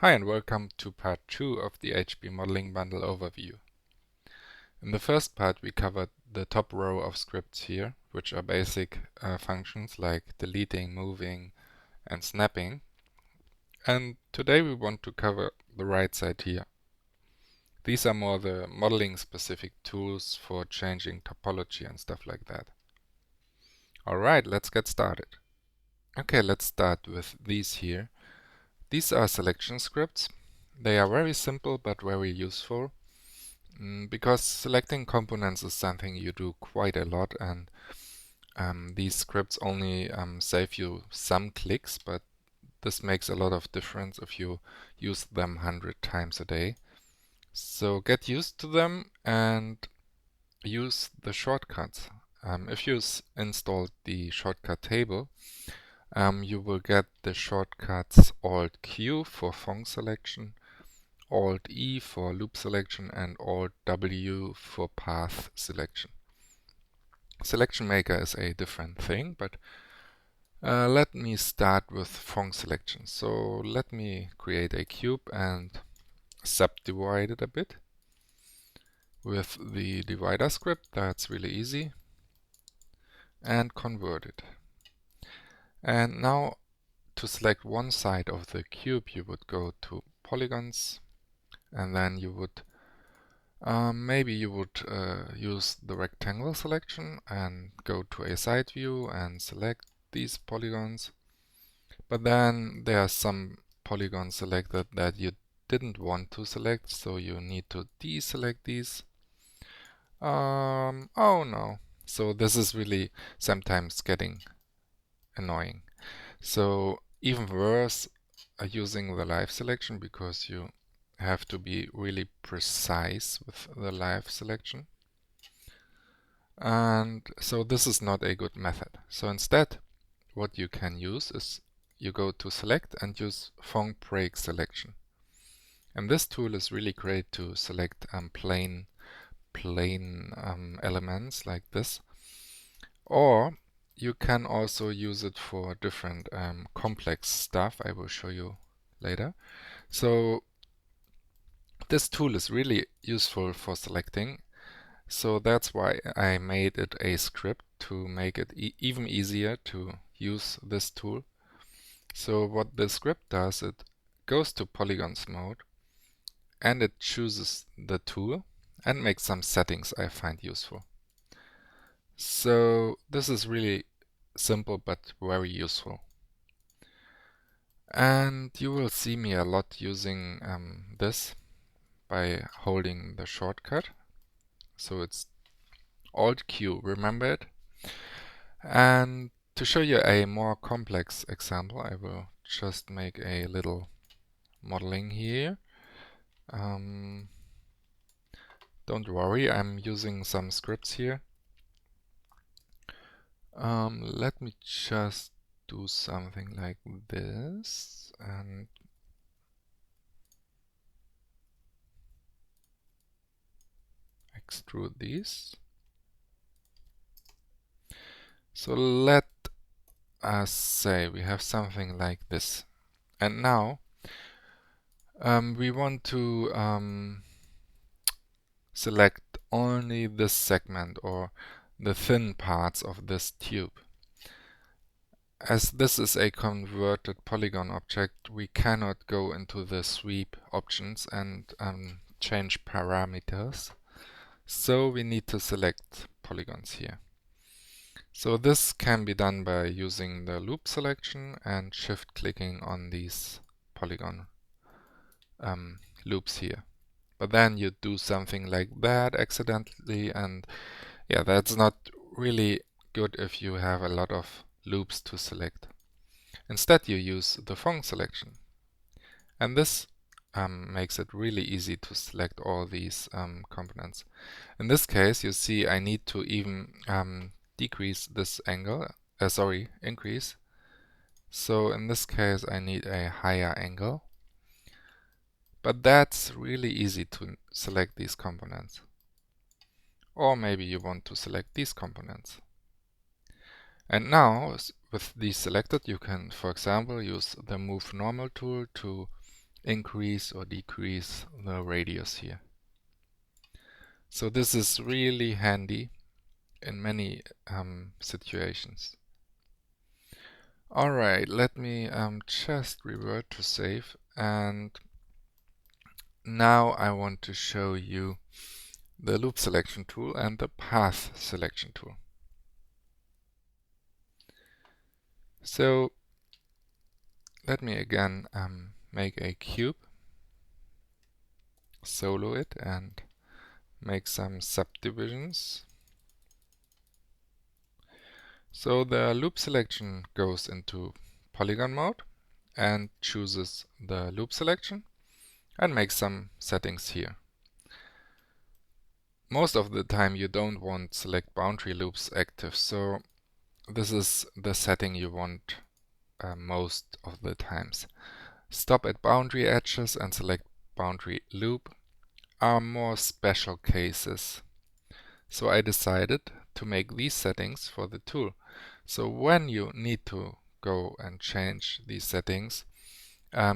Hi and welcome to part 2 of the HP Modeling Bundle overview. In the first part we covered the top row of scripts here, which are basic functions like deleting, moving and snapping. And today we want to cover the right side here. These are more the modeling specific tools for changing topology and stuff like that. Alright, let's get started. Okay, let's start with these here. These are selection scripts. They are very simple but very useful. Because selecting components is something you do quite a lot, and these scripts only save you some clicks, but this makes a lot of difference if you use them 100 times a day. So get used to them and use the shortcuts. If you installed the shortcut table, you will get the shortcuts Alt-Q for Phong selection, Alt-E for loop selection, and Alt-W for path selection. Selection Maker is a different thing, but let me start with Phong selection. So let me create a cube and subdivide it a bit with the divider script. That's really easy. And convert it. And now to select one side of the cube, you would go to polygons, and then you would maybe you would use the rectangle selection and go to a side view and select these polygons. But then there are some polygons selected that you didn't want to select, so you need to deselect these. Oh no. So this is really sometimes getting annoying. So even worse, using the live selection, because you have to be really precise with the live selection. And so this is not a good method. So instead, what you can use is you go to select and use Phong break selection. And this tool is really great to select plain elements like this. Or you can also use it for different complex stuff. I will show you later. So this tool is really useful for selecting. So that's why I made it a script to make it even easier to use this tool. So what the script does, it goes to polygons mode and it chooses the tool and makes some settings I find useful. So this is really simple but very useful. And you will see me a lot using this by holding the shortcut. So it's Alt-Q, remember it? And to show you a more complex example, I will just make a little modeling here. Don't worry, I'm using some scripts here. Let me just do something like this and extrude these. So let us say we have something like this. And now we want to select only this segment or the thin parts of this tube. As this is a converted polygon object, we cannot go into the sweep options and change parameters. So we need to select polygons here. So this can be done by using the loop selection and shift clicking on these polygon loops here. But then you do something like that accidentally, and yeah, that's not really good if you have a lot of loops to select. Instead you use the Phong selection, and this makes it really easy to select all these components. In this case, you see I need to even decrease this angle, increase. So in this case I need a higher angle. But that's really easy to select these components. Or maybe you want to select these components. And now, with these selected, you can, for example, use the Move Normal tool to increase or decrease the radius here. So this is really handy in many situations. Alright, let me just revert to save, and now I want to show you the loop selection tool and the path selection tool. So let me again make a cube, solo it, and make some subdivisions. So the loop selection goes into polygon mode and chooses the loop selection and makes some settings here. Most of the time you don't want select boundary loops active, so this is the setting you want most of the times. Stop at boundary edges and select boundary loop are more special cases. So I decided to make these settings for the tool. So when you need to go and change these settings,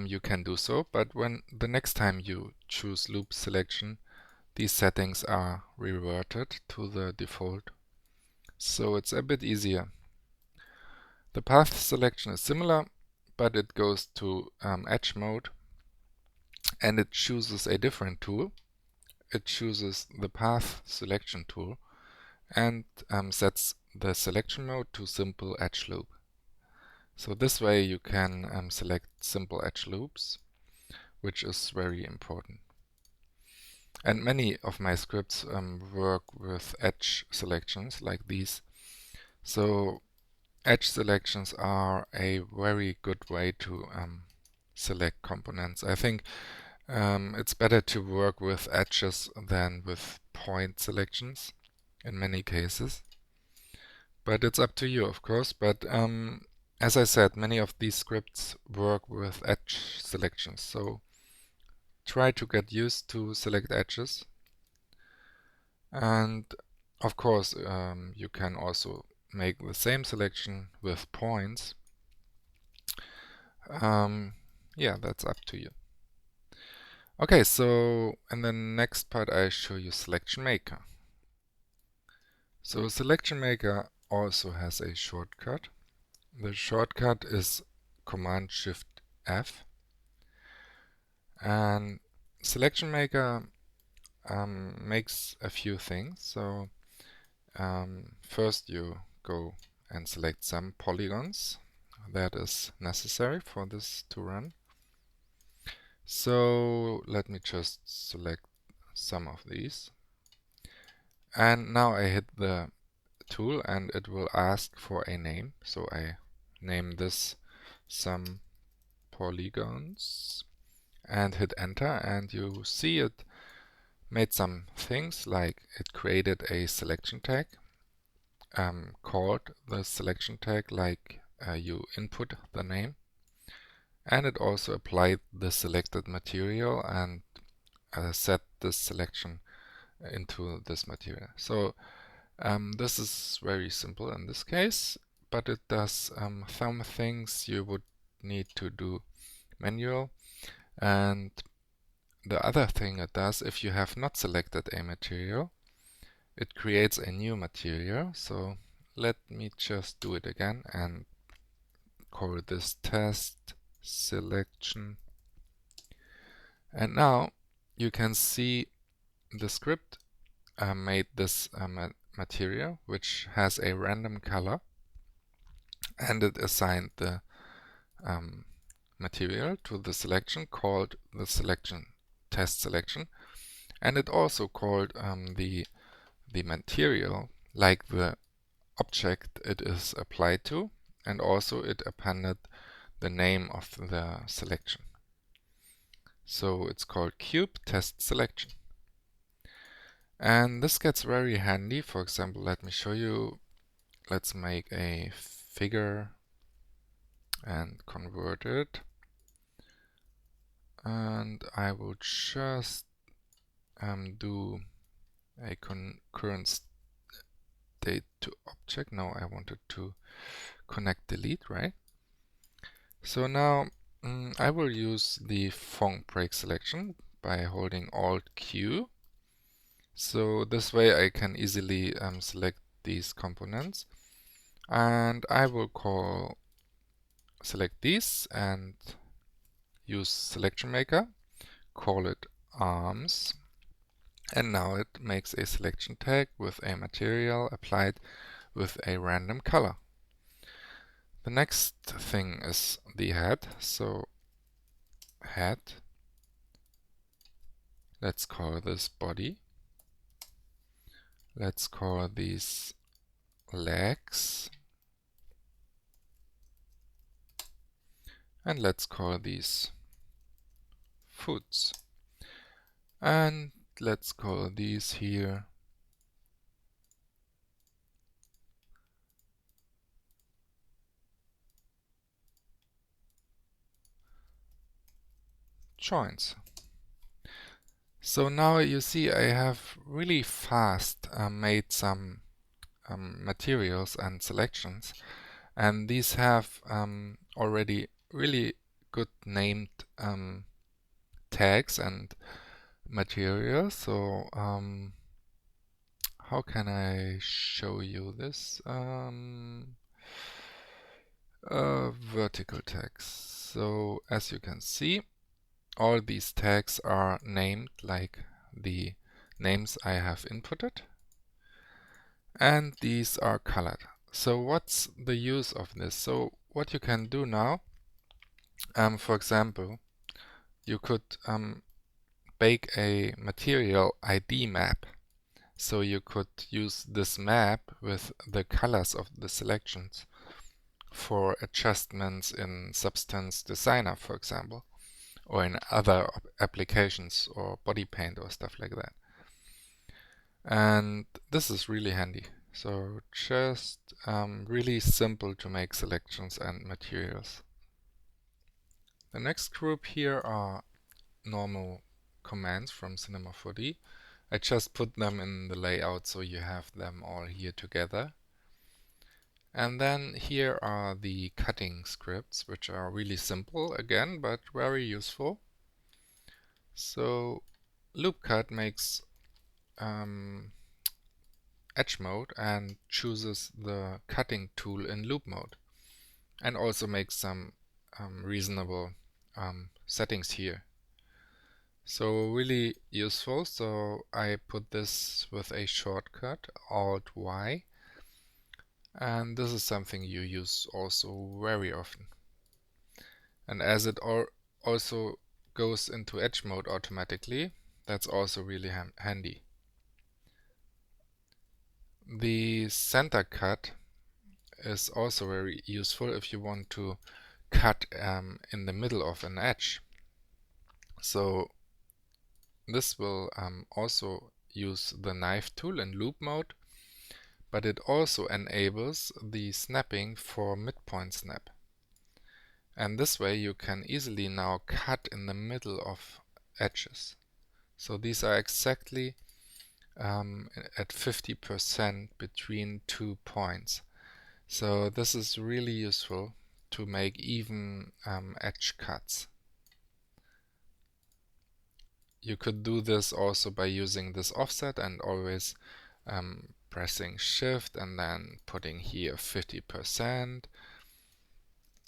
you can do so, but when the next time you choose loop selection, these settings are reverted to the default. So it's a bit easier. The path selection is similar, but it goes to edge mode and it chooses a different tool. It chooses the path selection tool and sets the selection mode to simple edge loop. So this way you can select simple edge loops, which is very important. And many of my scripts work with edge selections like these. So edge selections are a very good way to select components. I think it's better to work with edges than with point selections in many cases. But it's up to you, of course. But as I said, many of these scripts work with edge selections. So try to get used to select edges. And of course, you can also make the same selection with points. Yeah, that's up to you. Okay, so in the next part I show you Selection Maker. So Selection Maker also has a shortcut. The shortcut is Command-Shift-F. And Selection Maker makes a few things. So first you go and select some polygons. That is necessary for this to run. So let me just select some of these. And now I hit the tool and it will ask for a name. So I name this some polygons and hit enter, and you see it made some things, like it created a selection tag, called the selection tag like you input the name, and it also applied the selected material and set this selection into this material. So this is very simple in this case, but it does some things you would need to do manual. And the other thing it does, if you have not selected a material, it creates a new material. So let me just do it again and call this test selection. And now you can see the script made this material, which has a random color, and it assigned the material to the selection called the selection test selection, and it also called the material like the object it is applied to, and also it appended the name of the selection. So it's called cube test selection. And this gets very handy. For example, let me show you. Let's make a figure and convert it. And I will just do a current state to object. No, I wanted to connect delete, right? So now I will use the Fong break selection by holding Alt Q. So this way I can easily select these components. And I will select these and use selection maker, call it arms, and now it makes a selection tag with a material applied with a random color. The next thing is the head, so head, let's call this body, let's call these legs, and let's call these foots, and let's call these here joints. So now you see I have really fast made some materials and selections, and these have already really good named tags and materials. So how can I show you this? Vertical tags. So as you can see, all these tags are named like the names I have inputted, and these are colored. So what's the use of this? So what you can do now, for example, you could bake a material ID map. So you could use this map with the colors of the selections for adjustments in Substance Designer, for example, or in other applications or body paint or stuff like that. And this is really handy. So just really simple to make selections and materials. The next group here are normal commands from Cinema 4D. I just put them in the layout so you have them all here together. And then here are the cutting scripts, which are really simple again, but very useful. So loop cut makes edge mode and chooses the cutting tool in loop mode, and also makes some reasonable settings here. So really useful. So I put this with a shortcut, Alt Y, and this is something you use also very often. And as it also goes into edge mode automatically, that's also really handy. The center cut is also very useful if you want to cut in the middle of an edge. So this will also use the knife tool in loop mode, but it also enables the snapping for midpoint snap. And this way you can easily now cut in the middle of edges. So these are exactly at 50% between 2 points. So this is really useful to make even edge cuts. You could do this also by using this offset and always pressing Shift and then putting here 50%,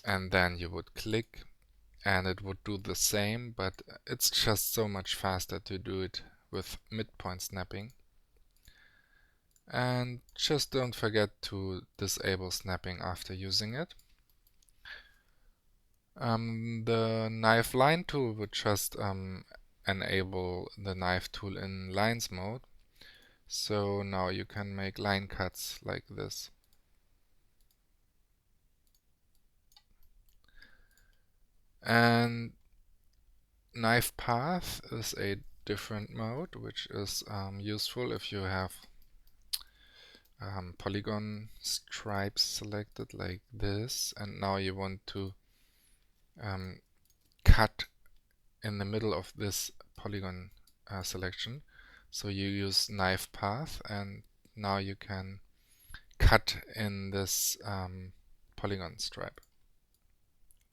and then you would click and it would do the same, but it's just so much faster to do it with midpoint snapping. And just don't forget to disable snapping after using it. The knife line tool would just enable the knife tool in lines mode. So now you can make line cuts like this. And knife path is a different mode, which is useful if you have polygon stripes selected like this, and now you want to cut in the middle of this polygon selection. So you use knife path, and now you can cut in this polygon stripe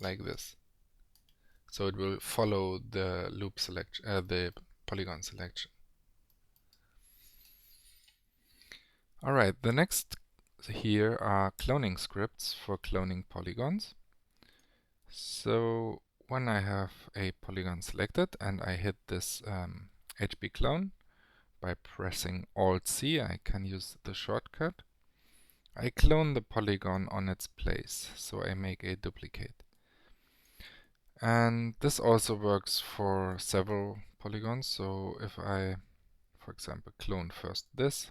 like this. So it will follow the loop selection, the polygon selection. Alright, the next here are cloning scripts for cloning polygons. So when I have a polygon selected and I hit this HB clone by pressing Alt-C, I can use the shortcut. I clone the polygon on its place, so I make a duplicate. And this also works for several polygons. So if I, for example, clone first this,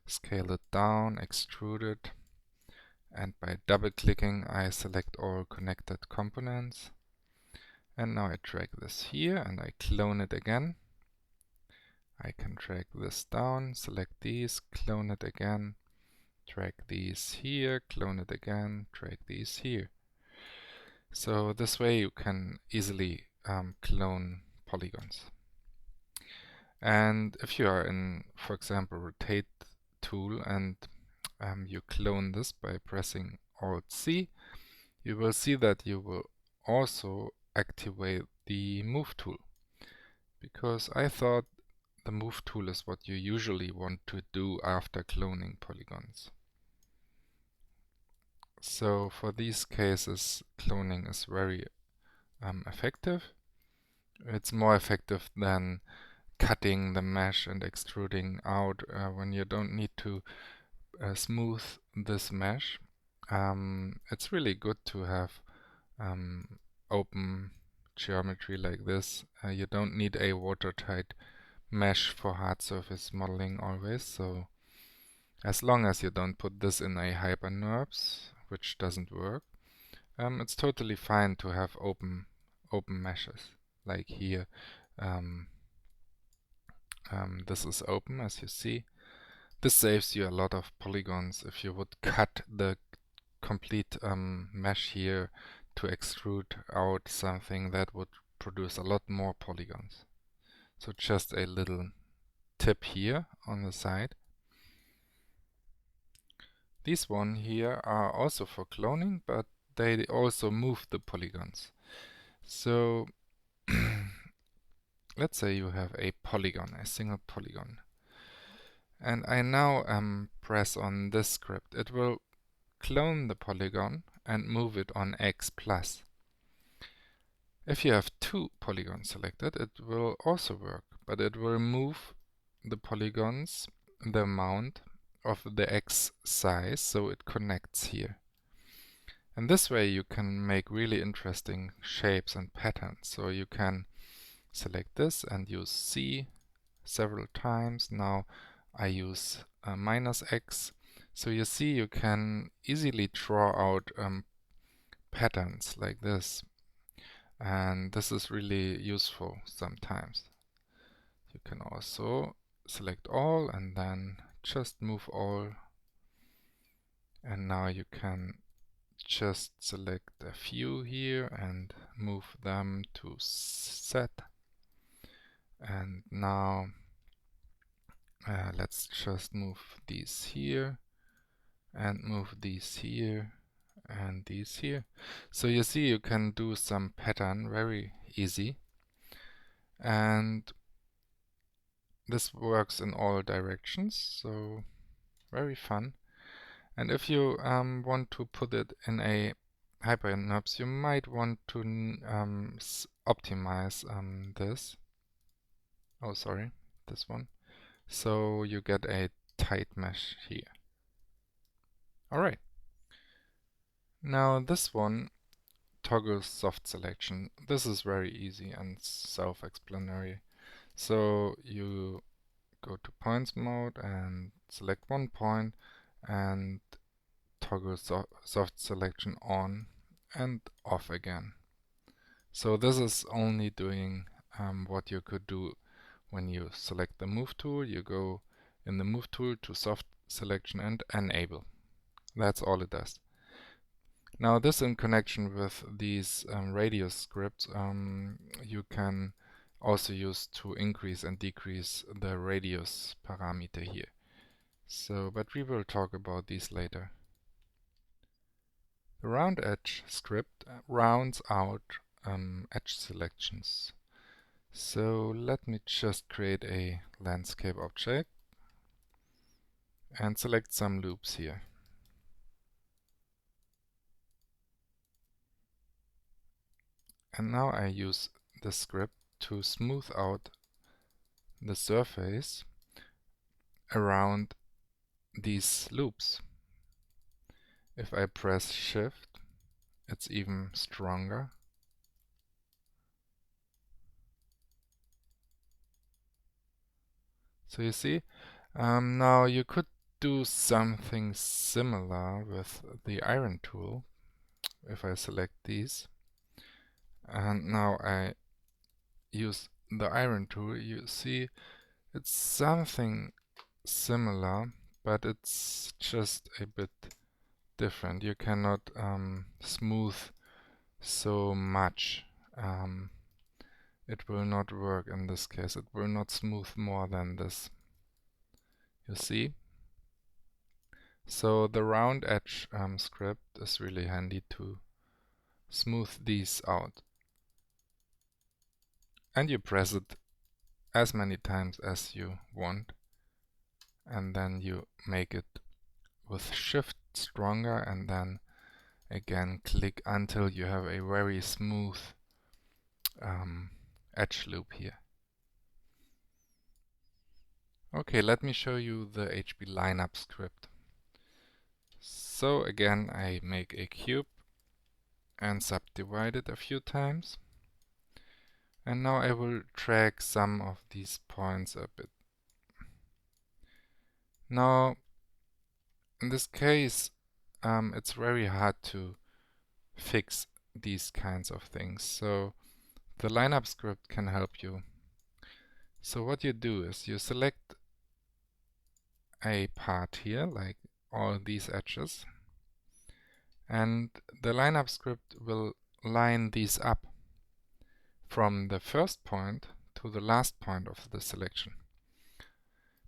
scale it down, extrude it, and by double-clicking I select all connected components. And now I drag this here and I clone it again. I can drag this down, select these, clone it again, drag these here, clone it again, drag these here. So this way you can easily clone polygons. And if you are in, for example, Rotate tool and you clone this by pressing Alt-C, you will see that you will also activate the Move tool. Because I thought the Move tool is what you usually want to do after cloning polygons. So for these cases, cloning is very effective. It's more effective than cutting the mesh and extruding out when you don't need to smooth this mesh. It's really good to have open geometry like this. You don't need a watertight mesh for hard surface modeling always. So as long as you don't put this in a HyperNURBS, which doesn't work, it's totally fine to have open meshes. Like here, this is open, as you see. This saves you a lot of polygons if you would cut the complete mesh here to extrude out something that would produce a lot more polygons. So just a little tip here on the side. These one here are also for cloning, but they also move the polygons. So let's say you have a polygon, a single polygon. And I now press on this script. It will clone the polygon and move it on X plus. If you have two polygons selected, it will also work, but it will move the polygons the amount of the X size, so it connects here. And this way you can make really interesting shapes and patterns. So you can select this and use C several times. Now I use -X. So you see you can easily draw out patterns like this. And this is really useful sometimes. You can also select all and then just move all. And now you can just select a few here and move them to Z. And now let's just move these here and move these here and these here. So you see you can do some pattern very easy. And this works in all directions, so very fun. And if you want to put it in a HyperNURBS, you might want to optimize this. Oh, sorry, this one. So you get a tight mesh here. Alright. Now this one toggles soft selection. This is very easy and self-explanatory. So you go to points mode and select one point and toggle soft selection on and off again. So this is only doing what you could do when you select the Move tool. You go in the Move tool to soft selection and enable. That's all it does. Now this in connection with these radius scripts you can also use to increase and decrease the radius parameter here. So, but we will talk about these later. The round edge script rounds out edge selections. So let me just create a landscape object and select some loops here. And now I use the script to smooth out the surface around these loops. If I press Shift, it's even stronger. So you see, now you could do something similar with the iron tool. If I select these, and now I use the iron tool, you see it's something similar, but it's just a bit different. You cannot smooth so much. It will not work in this case. It will not smooth more than this. You see? So the round edge script is really handy to smooth these out. And you press it as many times as you want. And then you make it with Shift stronger, and then again click until you have a very smooth edge loop here. Okay, let me show you the HB lineup script. So again, I make a cube and subdivide it a few times. And now I will drag some of these points a bit. Now, in this case, it's very hard to fix these kinds of things. So the lineup script can help you. So what you do is you select a part here, like all these edges, and the lineup script will line these up from the first point to the last point of the selection.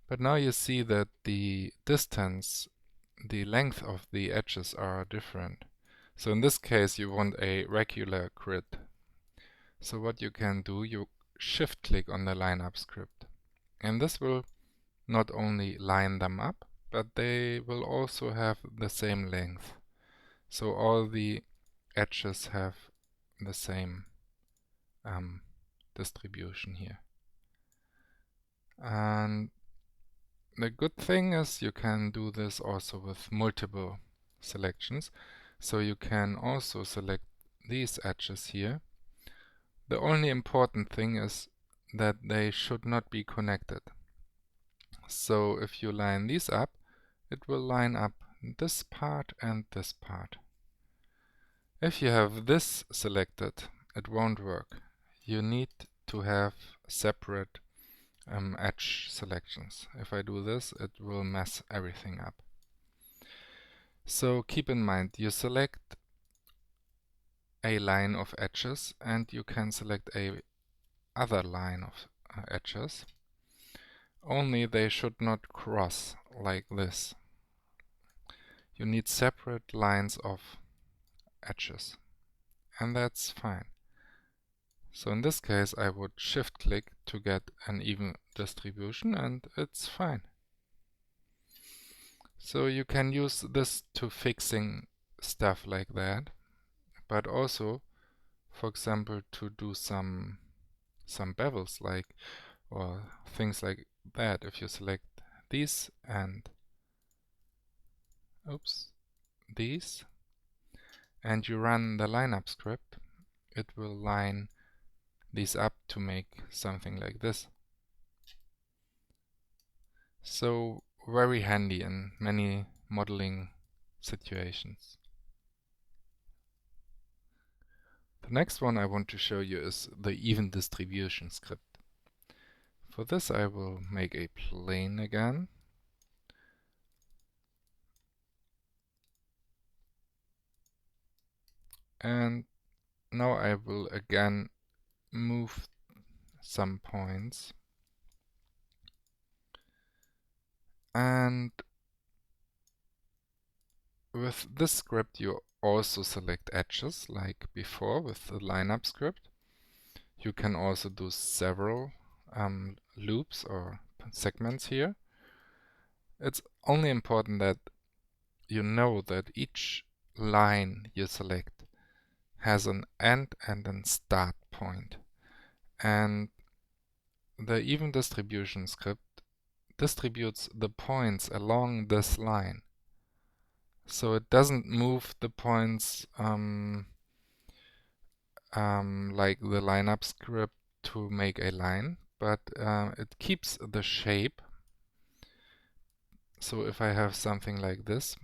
But now you see that the distance, the length of the edges are different. So in this case you want a regular grid. So what you can do, you shift click on the lineup script, and this will not only line them up, but they will also have the same length. So all the edges have the same distribution here. And the good thing is you can do this also with multiple selections. So you can also select these edges here. The only important thing is that they should not be connected. So if you line these up, it will line up this part and this part. If you have this selected, it won't work. You need to have separate edge selections. If I do this, it will mess everything up. So keep in mind, you select a line of edges and you can select a other line of edges. Only they should not cross like this. You need separate lines of edges, and that's fine. So in this case I would shift click to get an even distribution, and it's fine. So you can use this to fixing stuff like that, but also, for example, to do some bevels, like, or things like that. If you select these and these, and you run the lineup script, it will line these up to make something like this. So very handy in many modeling situations. The next one I want to show you is the even distribution script. For this I will make a plane again. And now I will again move some points. And with this script you also select edges like before with the lineup script. You can also do several loops or segments here. It's only important that you know that each line you select has an end and a start point. And the even distribution script distributes the points along this line. So it doesn't move the points like the lineup script to make a line, but it keeps the shape. So if I have something like this,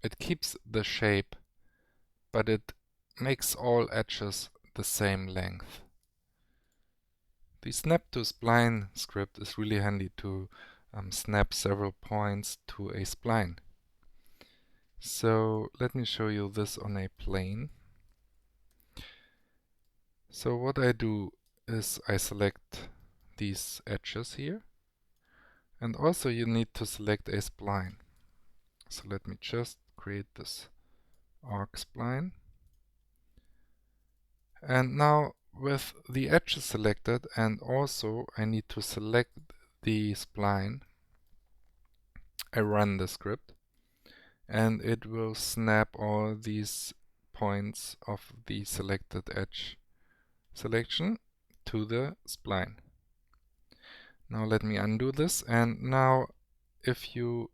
it keeps the shape, but it makes all edges the same length. The snap to spline script is really handy to snap several points to a spline. So let me show you this on a plane. So what I do is I select these edges here, and also you need to select a spline. So let me just create this arc spline. And now with the edges selected, and also I need to select the spline, I run the script and it will snap all these points of the selected edge selection to the spline. Now let me undo this, and now if you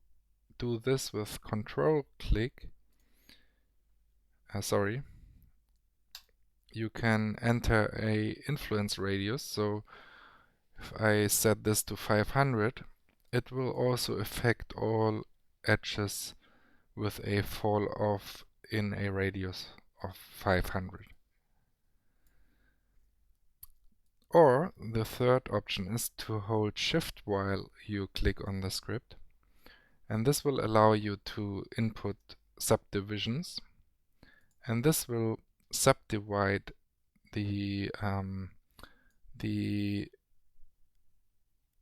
do this with control click, you can enter a influence radius. So if I set this to 500, it will also affect all edges with a fall off in a radius of 500. Or the third option is to hold Shift while you click on the script, and this will allow you to input subdivisions, and this will subdivide the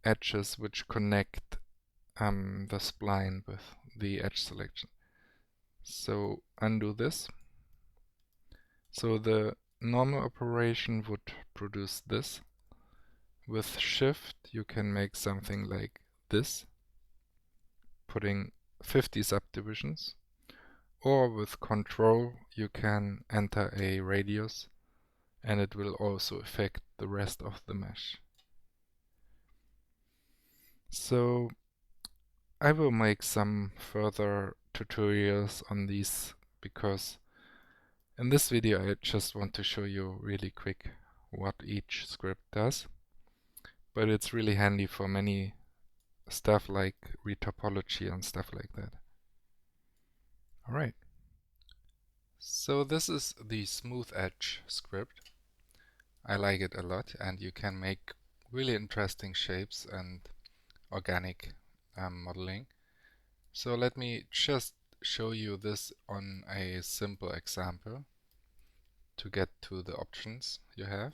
edges which connect the spline with the edge selection. So undo this. So the normal operation would produce this. With Shift you can make something like this, putting 50 subdivisions, or with Control you can enter a radius and it will also affect the rest of the mesh. So I will make some further tutorials on these, because in this video I just want to show you really quick what each script does, but it's really handy for many stuff like retopology and stuff like that. Alright, so this is the smooth edge script. I like it a lot, and you can make really interesting shapes and organic modeling. So let me just show you this on a simple example to get to the options you have.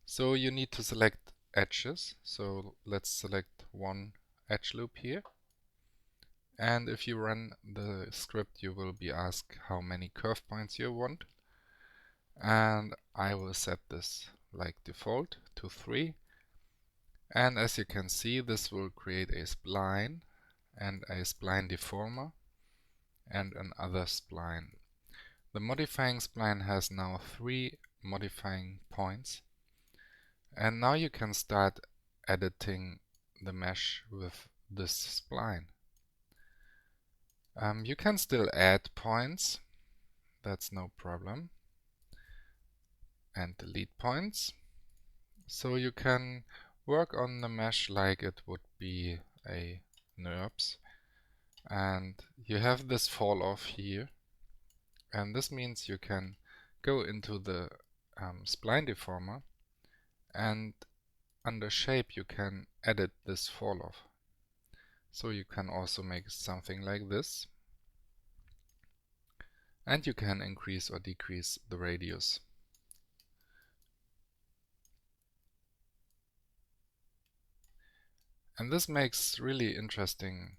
So you need to select edges. So let's select one edge loop here. And if you run the script, you will be asked how many curve points you want. And I will set this like default to 3. And as you can see, this will create a spline and a spline deformer and another spline. The modifying spline has now 3 modifying points. And now you can start editing the mesh with this spline. You can still add points, that's no problem, and delete points. So you can work on the mesh like it would be a NURBS. And you have this fall off here, and this means you can go into the spline deformer, and under shape you can edit this fall off. So you can also make something like this, and you can increase or decrease the radius. And this makes really interesting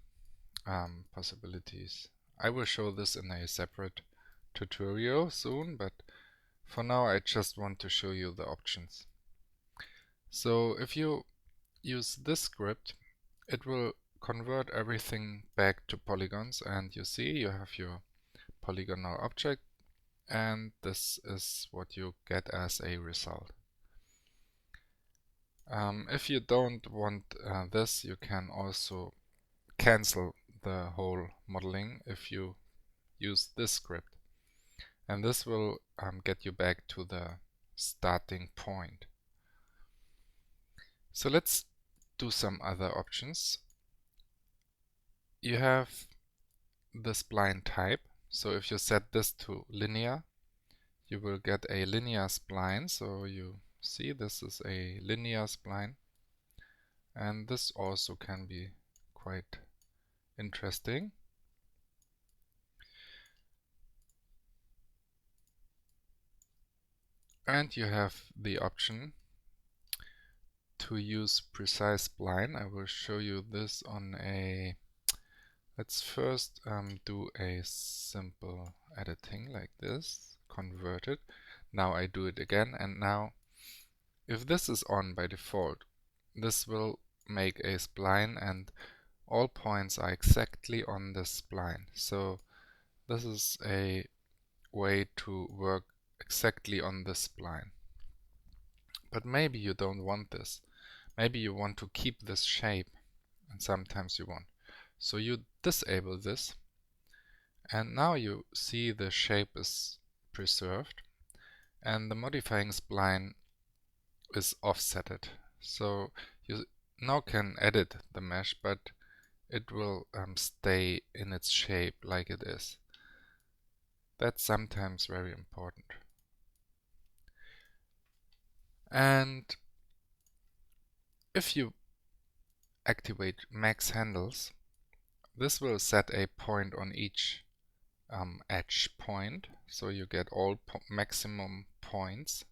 possibilities. I will show this in a separate tutorial soon, but for now I just want to show you the options. So if you use this script, it will convert everything back to polygons, and you see you have your polygonal object, and this is what you get as a result. If you don't want this, you can also cancel the whole modeling if you use this script, and this will get you back to the starting point. So let's do some other options. You have the spline type. So if you set this to linear, you will get a linear spline. So you see this is a linear spline, and this also can be quite interesting. And you have the option to use precise spline. I will show you this on a, let's first do a simple editing like this, convert it. Now I do it again, and now if this is on by default, this will make a spline and all points are exactly on this spline. So this is a way to work exactly on this spline. But maybe you don't want this. Maybe you want to keep this shape, and sometimes you want. So you disable this, and now you see the shape is preserved, and the modifying spline is offsetted. So you now can edit the mesh, but it will stay in its shape like it is. That's sometimes very important. And if you activate max handles, this will set a point on each edge point, so you get all maximum points.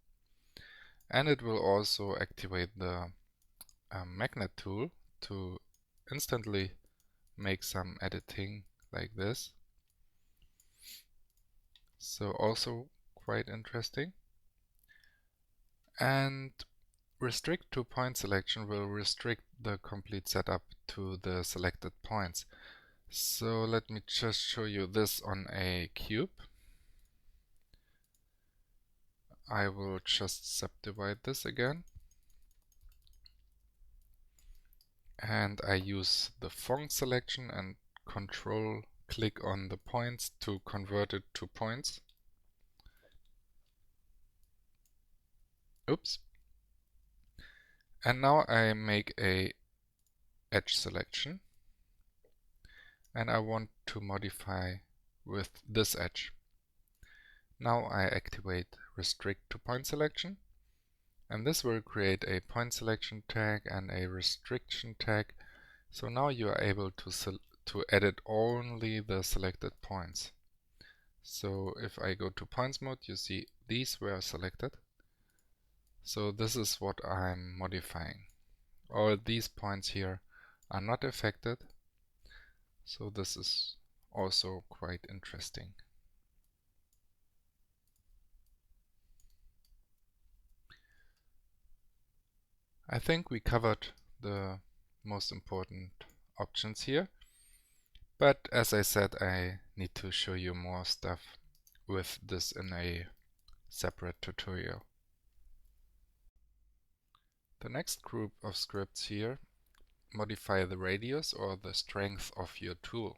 And it will also activate the magnet tool to instantly make some editing like this. So also quite interesting. And restrict to point selection will restrict the complete setup to the selected points. So let me just show you this on a cube. I will just subdivide this again. And I use the font selection and control click on the points to convert it to points. Oops. And now I make a edge selection, and I want to modify with this edge. Now I activate restrict to point selection, and this will create a point selection tag and a restriction tag. So now you are able to edit only the selected points. So if I go to points mode, you see these were selected. So this is what I'm modifying. All these points here are not affected. So this is also quite interesting. I think we covered the most important options here. But as I said, I need to show you more stuff with this in a separate tutorial. The next group of scripts here modify the radius or the strength of your tool.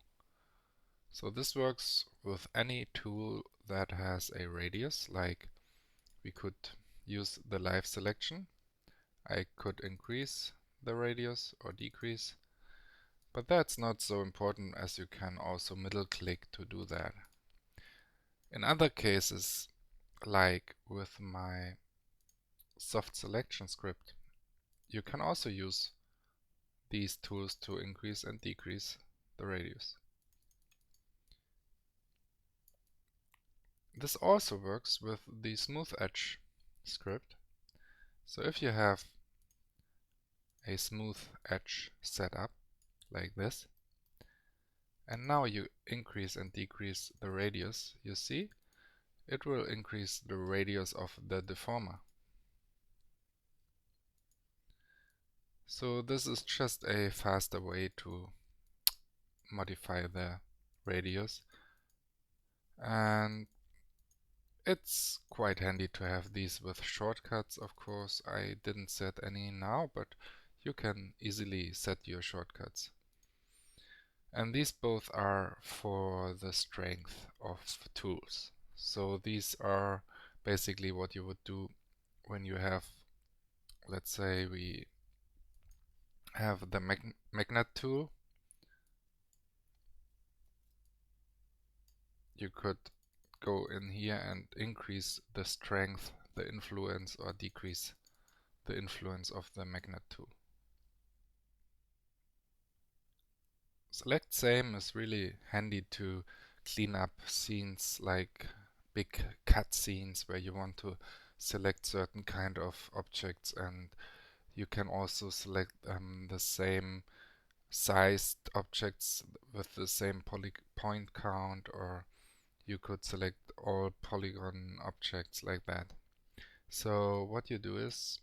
So this works with any tool that has a radius, like we could use the live selection. I could increase the radius or decrease, but that's not so important as you can also middle click to do that. In other cases, like with my soft selection script, you can also use these tools to increase and decrease the radius. This also works with the smooth edge script. So if you have a smooth edge set up like this, And now you increase and decrease the radius. You see, it will increase the radius of the deformer. So this is just a faster way to modify the radius, and it's quite handy to have these with shortcuts. Of course, I didn't set any now, but you can easily set your shortcuts. And these both are for the strength of tools. So these are basically what you would do when you have, let's say we have the magnet tool. You could go in here and increase the strength, the influence, or decrease the influence of the magnet tool. Select same is really handy to clean up scenes like big cut scenes where you want to select certain kind of objects, and you can also select the same sized objects with the same point count, or you could select all polygon objects like that. So what you do is,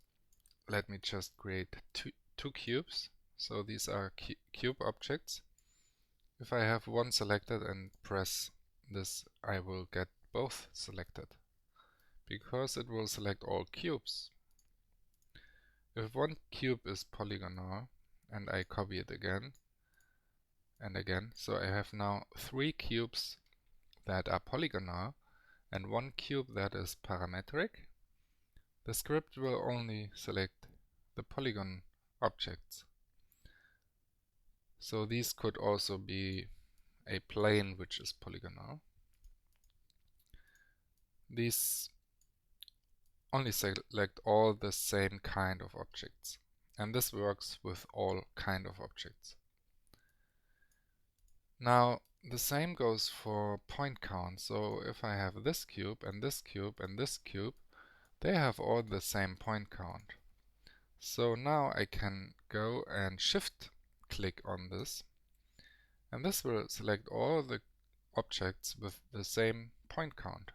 let me just create two cubes. So these are cube objects. If I have one selected and press this, I will get both selected, because it will select all cubes. If one cube is polygonal and I copy it again and again, so I have now 3 cubes that are polygonal and 1 cube that is parametric, the script will only select the polygon objects. So these could also be a plane which is polygonal. These only select all the same kind of objects, and this works with all kind of objects. Now the same goes for point count. So if I have this cube and this cube and this cube, they have all the same point count. So now I can go and shift click on this, and this will select all the objects with the same point count.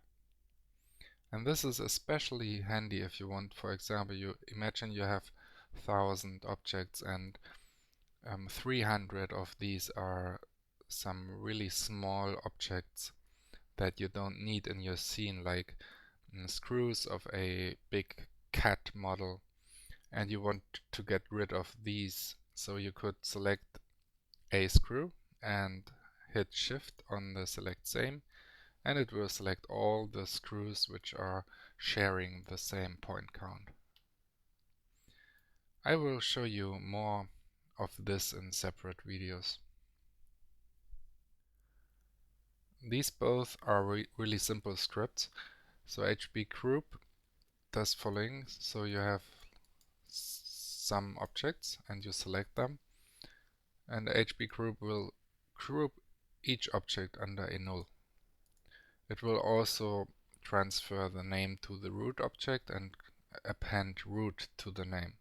And this is especially handy if you want, for example, you imagine you have 1,000 objects and 300 of these are some really small objects that you don't need in your scene, like screws of a big cat model, and you want to get rid of these. So you could select a screw and hit shift on the select same, and it will select all the screws which are sharing the same point count. I will show you more of this in separate videos. These both are really simple scripts. So HB group does following. So you have some objects and you select them, and the HB group will group each object under a null. It will also transfer the name to the root object and append root to the name.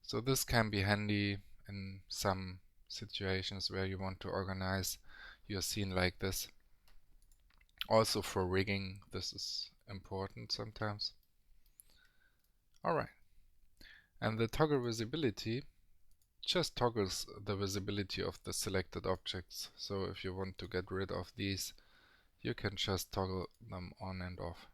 So this can be handy in some situations where you want to organize your scene like this. Also for rigging, this is important sometimes. Alright. And the toggle visibility just toggles the visibility of the selected objects. So if you want to get rid of these, you can just toggle them on and off.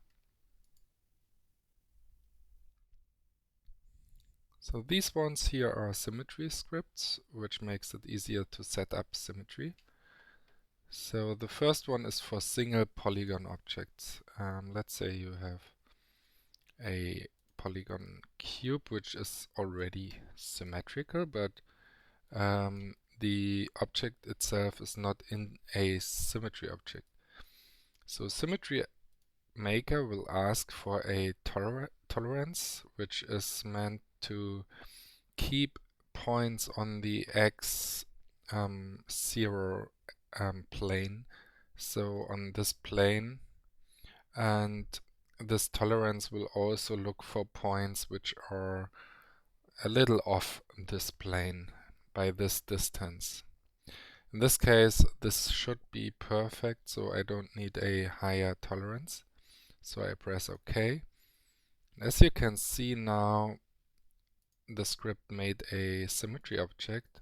So these ones here are symmetry scripts, which makes it easier to set up symmetry. So the first one is for single polygon objects. Let's say you have a polygon cube which is already symmetrical, but the object itself is not in a symmetry object. So Symmetry Maker will ask for a tolerance, which is meant to keep points on the x 0 plane, so on this plane, and this tolerance will also look for points which are a little off this plane by this distance. In this case, this should be perfect, so I don't need a higher tolerance. So I press OK. As you can see now, the script made a symmetry object,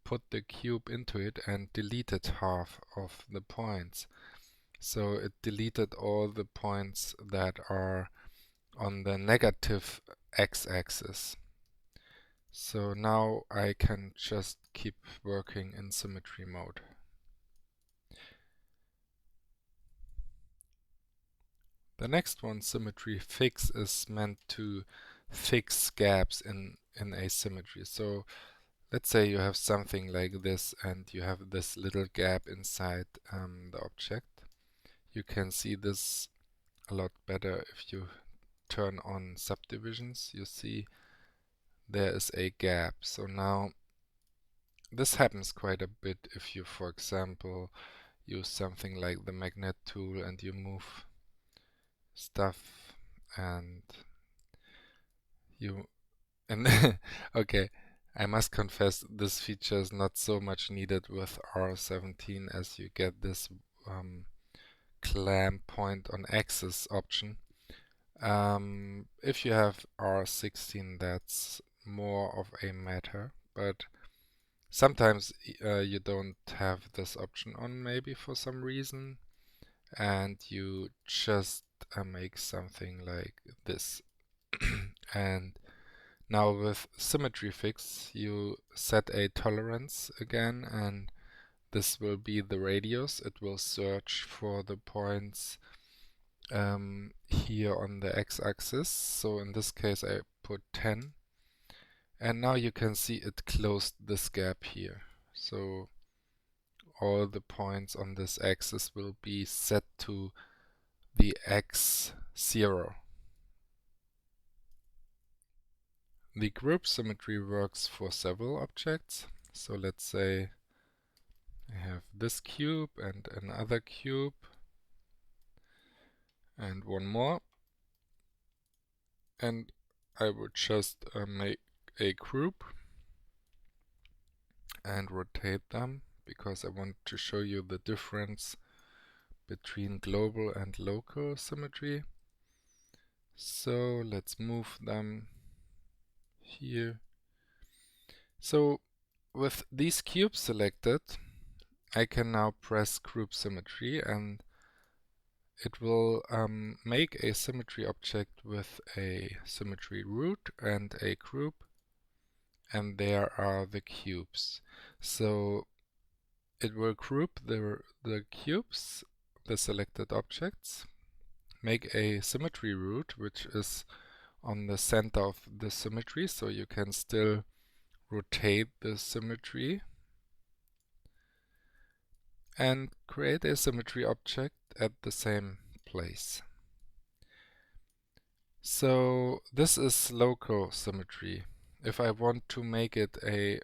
put the cube into it, and deleted half of the points. So it deleted all the points that are on the negative x-axis. So now I can just keep working in symmetry mode. The next one, Symmetry Fix, is meant to fix gaps in a symmetry. So let's say you have something like this and you have this little gap inside the object. You can see this a lot better if you turn on subdivisions. You see there is a gap. So now this happens quite a bit if you, for example, use something like the magnet tool and you move stuff and you okay, I must confess this feature is not so much needed with R17 as you get this clamp point on axis option. If you have R16, that's more of a matter, but sometimes you don't have this option on maybe for some reason, and you just make something like this. And now with Symmetry Fix, you set a tolerance again, and this will be the radius. It will search for the points here on the x-axis. So in this case I put 10. And now you can see it closed this gap here. So all the points on this axis will be set to the x0. The group symmetry works for several objects. So let's say I have this cube and another cube and one more. And I would just make a group and rotate them because I want to show you the difference between global and local symmetry. So let's move them here. So with these cubes selected, I can now press group symmetry and it will make a symmetry object with a symmetry root and a group, and there are the cubes. So it will group the cubes, the selected objects, make a symmetry root, which is on the center of the symmetry, so you can still rotate the symmetry, and create a symmetry object at the same place. So this is local symmetry. If I want to make it a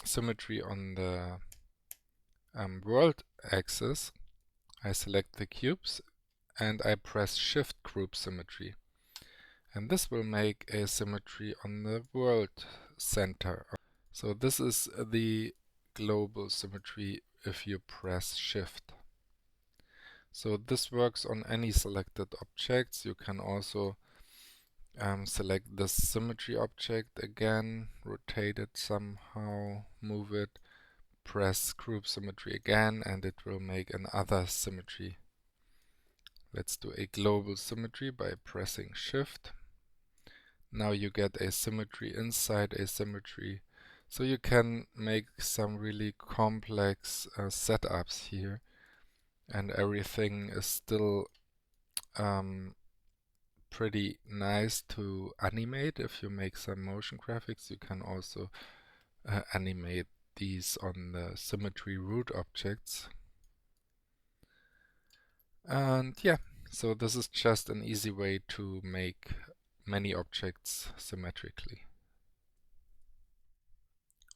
symmetry on the world axis, I select the cubes and I press Shift Group Symmetry. And this will make a symmetry on the world center. So this is the global symmetry if you press Shift. So this works on any selected objects. You can also select the symmetry object again, rotate it somehow, move it, press group symmetry again, and it will make another symmetry. Let's do a global symmetry by pressing Shift. Now you get a symmetry inside a symmetry. So you can make some really complex setups here, and everything is still pretty nice to animate. If you make some motion graphics, you can also animate these on the symmetry root objects. And yeah, so this is just an easy way to make many objects symmetrically.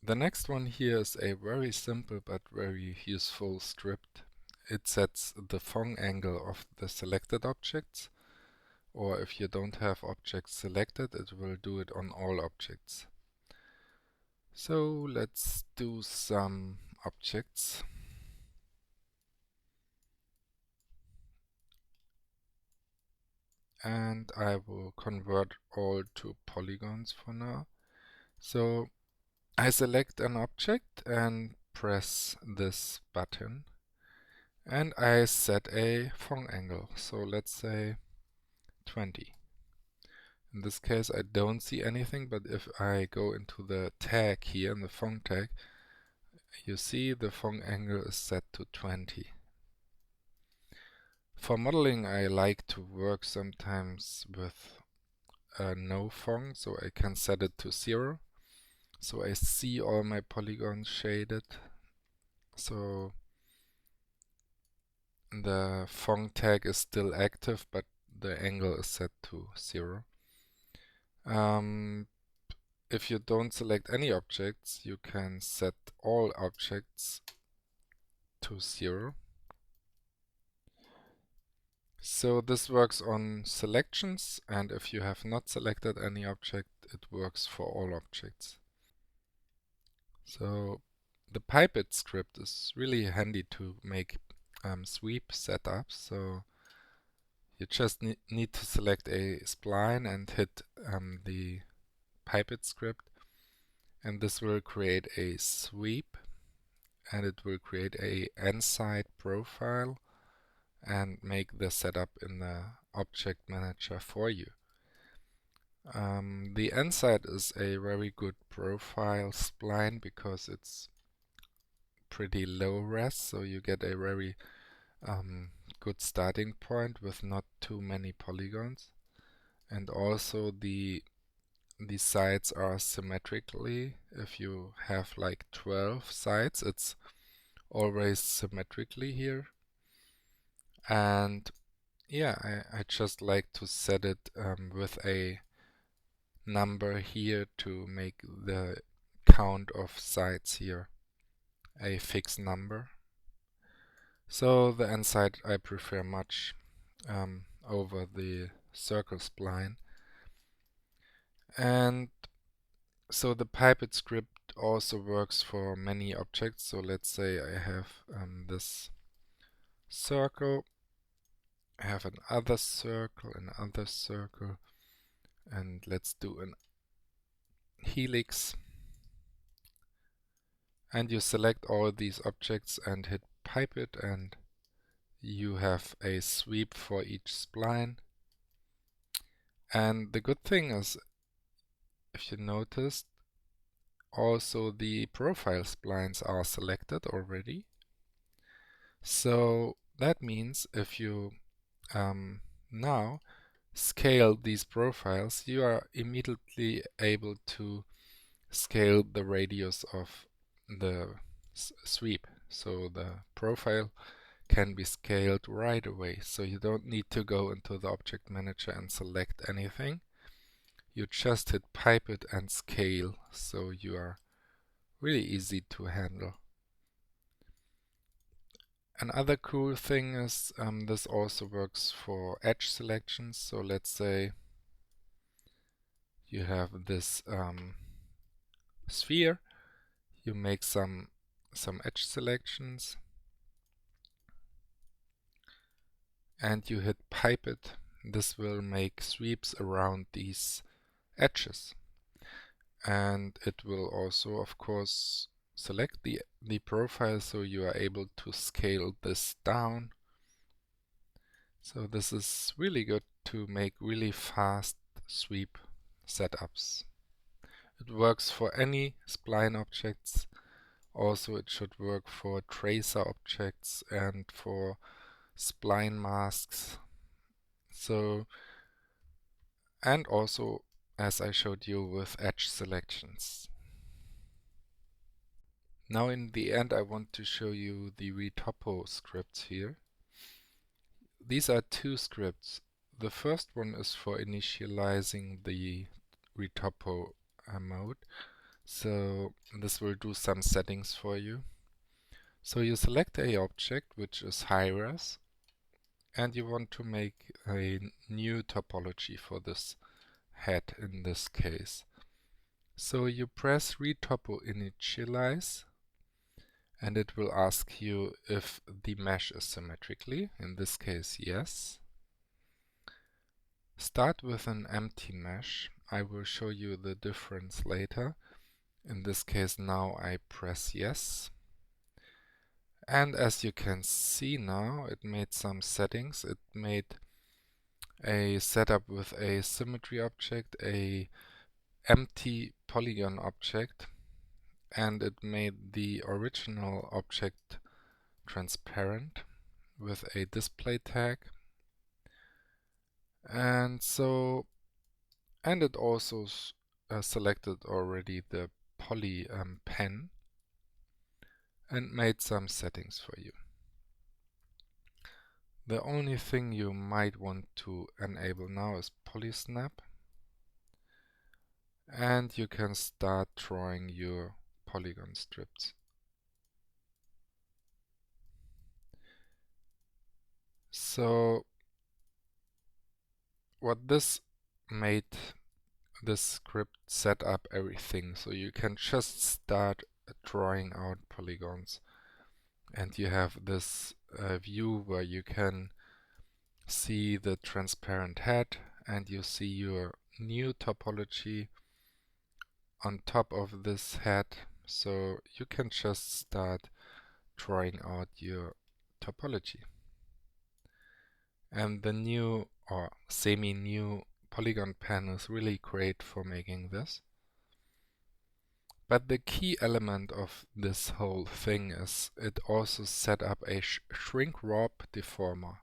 The next one here is a very simple but very useful script. It sets the Phong angle of the selected objects, or if you don't have objects selected, it will do it on all objects. So let's do some objects. And I will convert all to polygons for now. So I select an object and press this button. And I set a Phong angle. So let's say 20. In this case, I don't see anything, but if I go into the tag here, in the Phong tag, you see the Phong angle is set to 20. For modeling, I like to work sometimes with no Phong, so I can set it to 0. So I see all my polygons shaded. So the Phong tag is still active, but the angle is set to 0. If you don't select any objects, you can set all objects to 0. So this works on selections, and if you have not selected any object, it works for all objects. So the Pipette script is really handy to make sweep setups. So you just need to select a spline and hit the Pipette script, and this will create a sweep, and it will create a n-side profile and make the setup in the object manager for you. The n-side is a very good profile spline because it's pretty low res, so you get a very good starting point with not too many polygons. And also the sides are symmetrically. If you have like 12 sides, it's always symmetrically here. And yeah, I just like to set it with a number here to make the count of sides here a fixed number. So the n side I prefer much over the circle spline. And so the Pipette script also works for many objects. So let's say I have this circle, I have another circle, and let's do an helix. And you select all these objects and hit Pipette, and you have a sweep for each spline. And the good thing is, if you noticed, also the profile splines are selected already. So that means if you now scale these profiles, you are immediately able to scale the radius of the sweep. So the profile can be scaled right away. So you don't need to go into the object manager and select anything. You just hit Pipette and scale, so you are really easy to handle. Another cool thing is this also works for edge selections. So let's say you have this sphere, you make some edge selections, and you hit Pipette. This will make sweeps around these edges. And it will also, of course, select the profile, so you are able to scale this down. So this is really good to make really fast sweep setups. It works for any spline objects. Also, it should work for tracer objects and for spline masks. So, and also, as I showed you, with edge selections. Now in the end, I want to show you the Retopo scripts here. These are two scripts. The first one is for initializing the Retopo mode. So this will do some settings for you. So you select a object which is high res, and you want to make a new topology for this head in this case. So you press Retopo initialize, and it will ask you if the mesh is symmetrically. In this case, yes. Start with an empty mesh. I will show you the difference later. In this case, now I press yes. And as you can see now, it made some settings. It made a setup with a symmetry object, a empty polygon object, and it made the original object transparent with a display tag. And it also selected already the poly pen and made some settings for you. The only thing you might want to enable now is polysnap, and you can start drawing your polygon strips. So what this made this script set up everything, so you can just start drawing out polygons, and you have this view where you can see the transparent head, and you see your new topology on top of this head, so you can just start drawing out your topology. And the new or semi-new polygon pen is really great for making this. But the key element of this whole thing is it also set up a shrink warp deformer.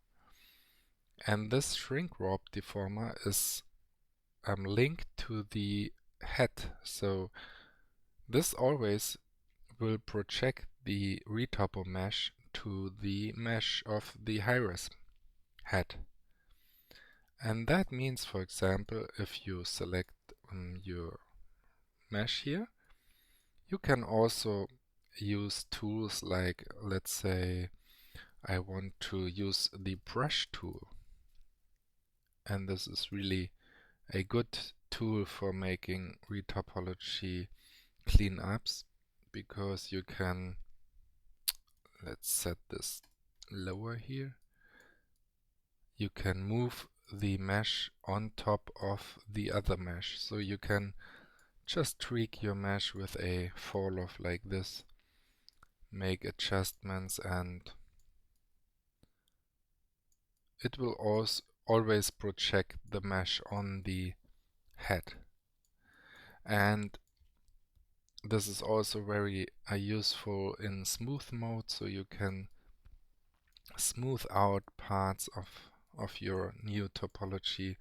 And this shrink warp deformer is linked to the head. So this always will project the Retopo mesh to the mesh of the high-res head. And that means, for example, if you select your mesh here, you can also use tools like, let's say, I want to use the brush tool. And this is really a good tool for making retopology cleanups, because you can, let's set this lower here, you can move the mesh on top of the other mesh. So you can just tweak your mesh with a fall off like this, make adjustments, and it will also always project the mesh on the head. And this is also very useful in smooth mode, so you can smooth out parts of your new topology,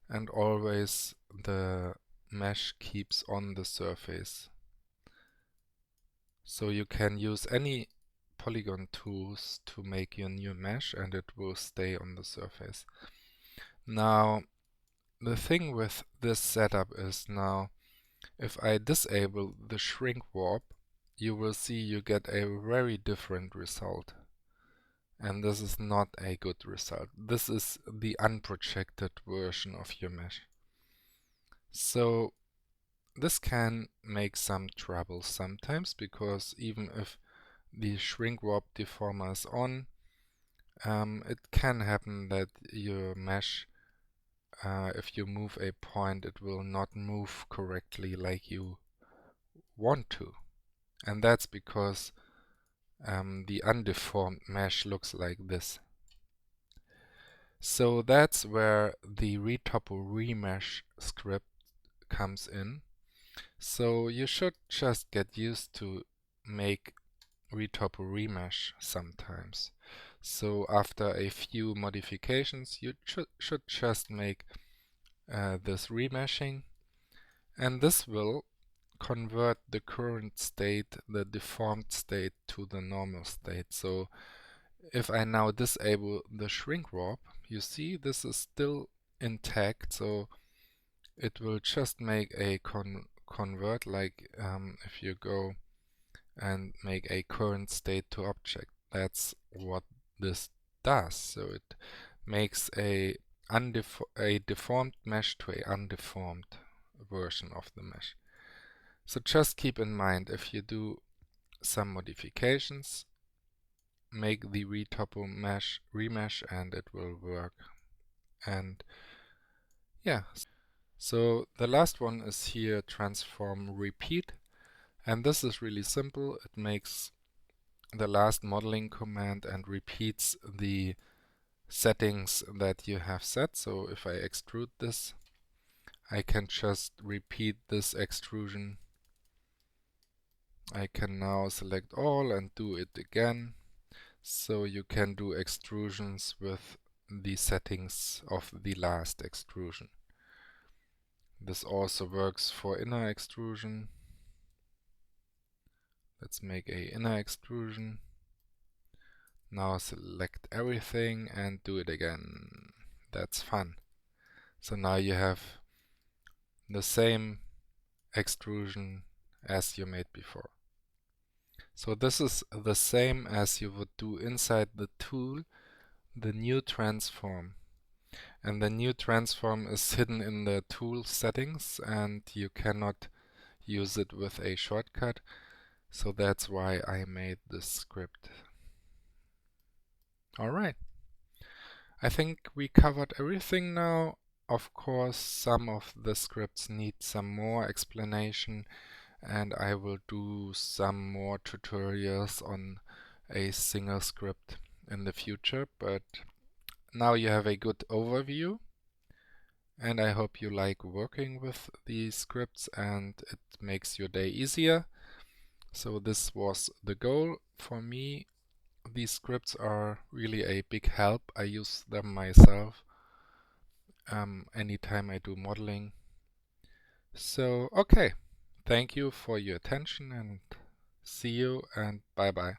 and always the mesh keeps on the surface. So you can use any polygon tools to make your new mesh, and it will stay on the surface. Now, the thing with this setup is, now if I disable the shrink warp, you will see you get a very different result. And this is not a good result. This is the unprojected version of your mesh. So this can make some trouble sometimes, because even if the shrink warp deformer is on, it can happen that your mesh, if you move a point, it will not move correctly like you want to. And that's because the undeformed mesh looks like this. So that's where the Retopo remesh script comes in. So you should just get used to make Retopo remesh sometimes. So after a few modifications, you should just make this remeshing, and this will convert the current state, the deformed state, to the normal state. So if I now disable the shrink warp, you see this is still intact, so it will just make a convert, like if you go and make a current state to object. That's what this does. So it makes a deformed mesh to a undeformed version of the mesh. So just keep in mind, if you do some modifications, make the retopo remesh, and it will work. And yeah, so the last one is here, transform repeat, and this is really simple. It makes the last modeling command and repeats the settings that you have set. So if I extrude this, I can just repeat this extrusion. I can now select all and do it again. So you can do extrusions with the settings of the last extrusion. This also works for inner extrusion. Let's make a inner extrusion. Now select everything and do it again. That's fun. So now you have the same extrusion as you made before. So this is the same as you would do inside the tool, the new transform. And the new transform is hidden in the tool settings, and you cannot use it with a shortcut. So that's why I made this script. Alright. I think we covered everything now. Of course, some of the scripts need some more explanation, and I will do some more tutorials on a single script in the future, but now you have a good overview, and I hope you like working with these scripts and it makes your day easier. So this was the goal for me. These scripts are really a big help. I use them myself anytime I do modeling. So, okay. Thank you for your attention and see you and bye bye.